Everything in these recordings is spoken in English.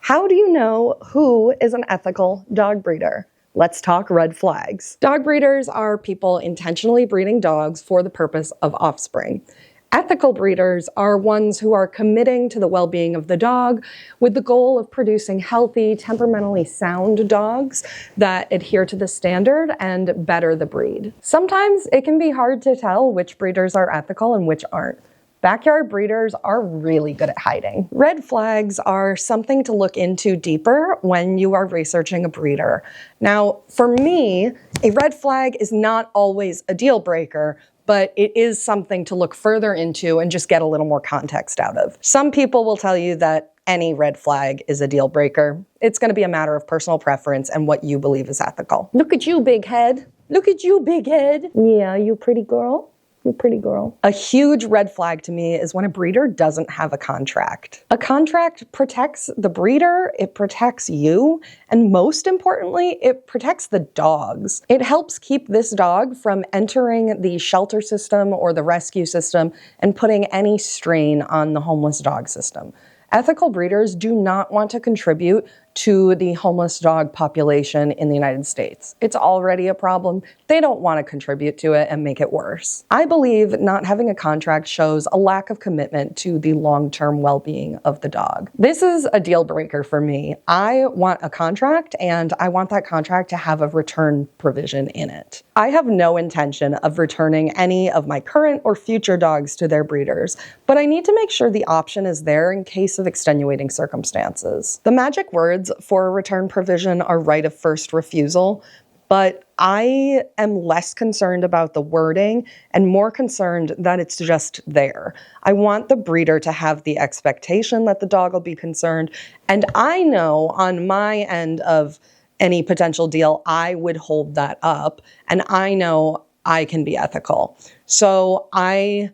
How do you know who is an ethical dog breeder? Let's talk red flags. Dog breeders are people intentionally breeding dogs for the purpose of offspring. Ethical breeders are ones who are committing to the well-being of the dog with the goal of producing healthy, temperamentally sound dogs that adhere to the standard and better the breed. Sometimes it can be hard to tell which breeders are ethical and which aren't. Backyard breeders are really good at hiding. Red flags are something to look into deeper when you are researching a breeder. Now, for me, a red flag is not always a deal breaker, but it is something to look further into and just get a little more context out of. Some people will tell you that any red flag is a deal breaker. It's going to be a matter of personal preference and what you believe is ethical. Look at you, big head. Look at you, big head. Yeah, you pretty girl. You pretty girl. A huge red flag to me is when a breeder doesn't have a contract. A contract protects the breeder, it protects you, and most importantly, it protects the dogs. It helps keep this dog from entering the shelter system or the rescue system and putting any strain on the homeless dog system. Ethical breeders do not want to contribute to the homeless dog population in the United States. It's already a problem. They don't want to contribute to it and make it worse. I believe not having a contract shows a lack of commitment to the long-term well-being of the dog. This is a deal breaker for me. I want a contract, and I want that contract to have a return provision in it. I have no intention of returning any of my current or future dogs to their breeders, but I need to make sure the option is there in case of extenuating circumstances. The magic words for a return provision are right of first refusal, but I am less concerned about the wording and more concerned that it's just there. I want the breeder to have the expectation that the dog will be concerned, and I know on my end of any potential deal, I would hold that up, and I know I can be ethical. So I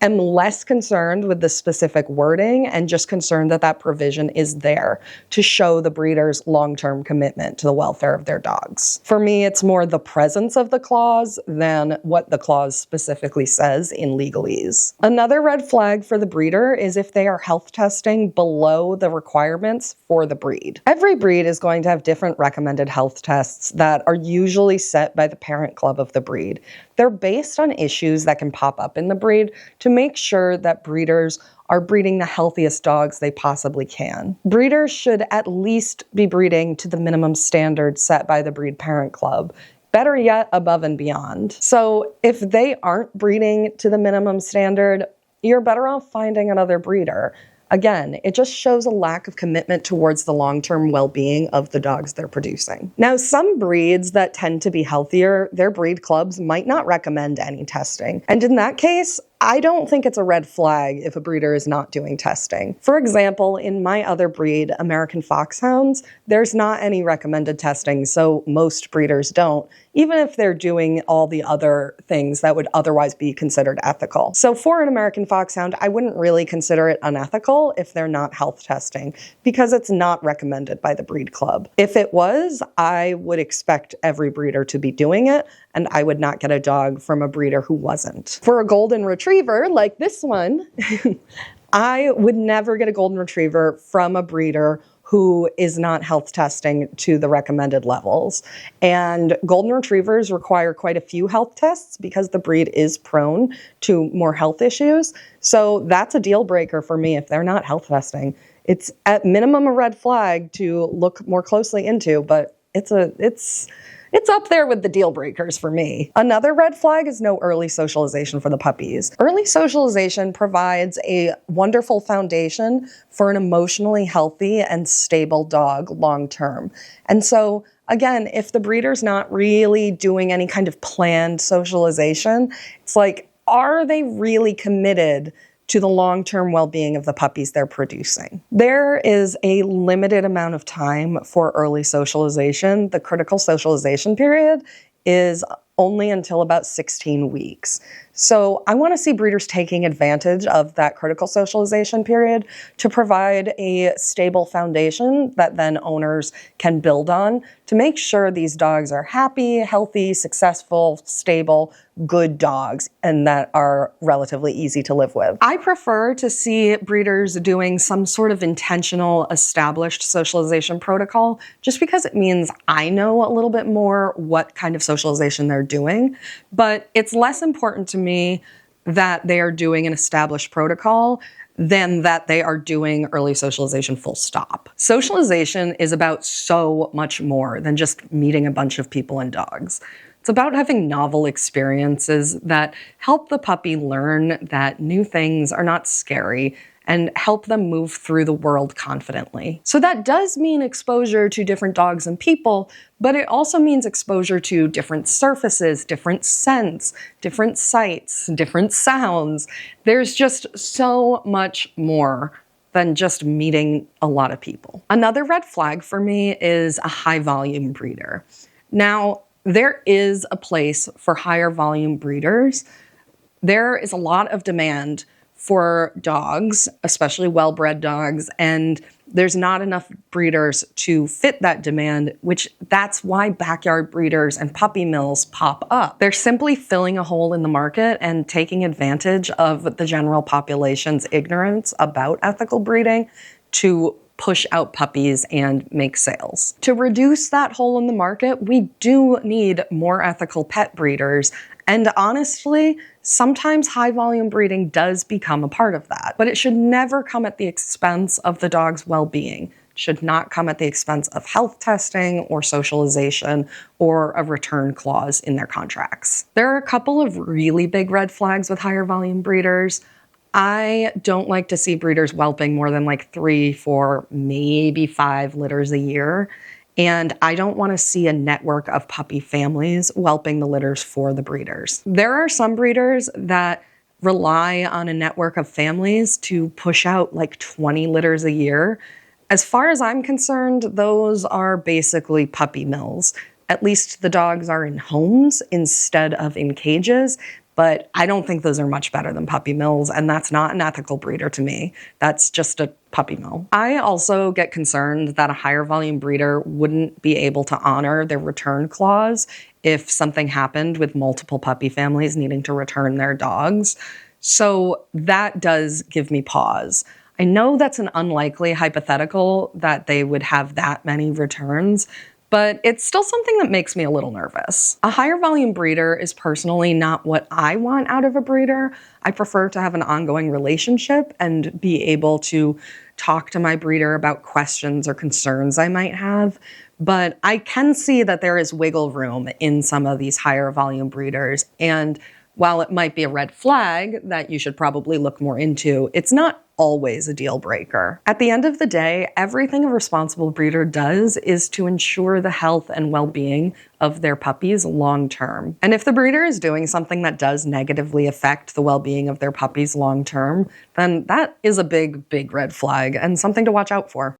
am less concerned with the specific wording and just concerned that that provision is there to show the breeder's long-term commitment to the welfare of their dogs. For me, it's more the presence of the clause than what the clause specifically says in legalese. Another red flag for the breeder is if they are health testing below the requirements for the breed. Every breed is going to have different recommended health tests that are usually set by the parent club of the breed. They're based on issues that can pop up in the breed to make sure that breeders are breeding the healthiest dogs they possibly can. Breeders should at least be breeding to the minimum standards set by the breed parent club. Better yet, above and beyond. So if they aren't breeding to the minimum standard, you're better off finding another breeder. Again, it just shows a lack of commitment towards the long-term well-being of the dogs they're producing. Now, some breeds that tend to be healthier, their breed clubs might not recommend any testing. And in that case, I don't think it's a red flag if a breeder is not doing testing. For example, in my other breed, American Foxhounds, there's not any recommended testing, so most breeders don't, even if they're doing all the other things that would otherwise be considered ethical. So for an American Foxhound, I wouldn't really consider it unethical if they're not health testing, because it's not recommended by the breed club. If it was, I would expect every breeder to be doing it, and I would not get a dog from a breeder who wasn't. For a golden retriever like this one, I would never get a golden retriever from a breeder who is not health testing to the recommended levels. And golden retrievers require quite a few health tests because the breed is prone to more health issues. So that's a deal breaker for me if they're not health testing. It's at minimum a red flag to look more closely into, but it's up there with the deal breakers for me. Another red flag is no early socialization for the puppies. Early socialization provides a wonderful foundation for an emotionally healthy and stable dog long term. And so, again, if the breeder's not really doing any kind of planned socialization, it's like, are they really committed to the long-term well-being of the puppies they're producing? There is a limited amount of time for early socialization. The critical socialization period is only until about 16 weeks. So I want to see breeders taking advantage of that critical socialization period to provide a stable foundation that then owners can build on to make sure these dogs are happy, healthy, successful, stable, good dogs, and that are relatively easy to live with. I prefer to see breeders doing some sort of intentional, established socialization protocol, just because it means I know a little bit more what kind of socialization they're doing. But it's less important to me that they are doing an established protocol than that they are doing early socialization full stop. Socialization is about so much more than just meeting a bunch of people and dogs. It's about having novel experiences that help the puppy learn that new things are not scary and help them move through the world confidently. So that does mean exposure to different dogs and people, but it also means exposure to different surfaces, different scents, different sights, different sounds. There's just so much more than just meeting a lot of people. Another red flag for me is a high volume breeder. Now, there is a place for higher volume breeders. There is a lot of demand for dogs, especially well-bred dogs, and there's not enough breeders to fit that demand, which that's why backyard breeders and puppy mills pop up. They're simply filling a hole in the market and taking advantage of the general population's ignorance about ethical breeding to push out puppies and make sales. To reduce that hole in the market, we do need more ethical pet breeders. And honestly, sometimes high volume breeding does become a part of that, but it should never come at the expense of the dog's well-being. It should not come at the expense of health testing or socialization or a return clause in their contracts. There are a couple of really big red flags with higher volume breeders. I don't like to see breeders whelping more than like 3, 4, maybe 5 litters a year. And I don't want to see a network of puppy families whelping the litters for the breeders. There are some breeders that rely on a network of families to push out like 20 litters a year. As far as I'm concerned, those are basically puppy mills. At least the dogs are in homes instead of in cages. But I don't think those are much better than puppy mills, and that's not an ethical breeder to me. That's just a puppy mill. I also get concerned that a higher volume breeder wouldn't be able to honor their return clause if something happened with multiple puppy families needing to return their dogs. So that does give me pause. I know that's an unlikely hypothetical that they would have that many returns, but it's still something that makes me a little nervous. A higher volume breeder is personally not what I want out of a breeder. I prefer to have an ongoing relationship and be able to talk to my breeder about questions or concerns I might have. But I can see that there is wiggle room in some of these higher volume breeders. And while it might be a red flag that you should probably look more into, it's not always a deal breaker. At the end of the day, everything a responsible breeder does is to ensure the health and well-being of their puppies long term. And if the breeder is doing something that does negatively affect the well-being of their puppies long term, then that is a big, big red flag and something to watch out for.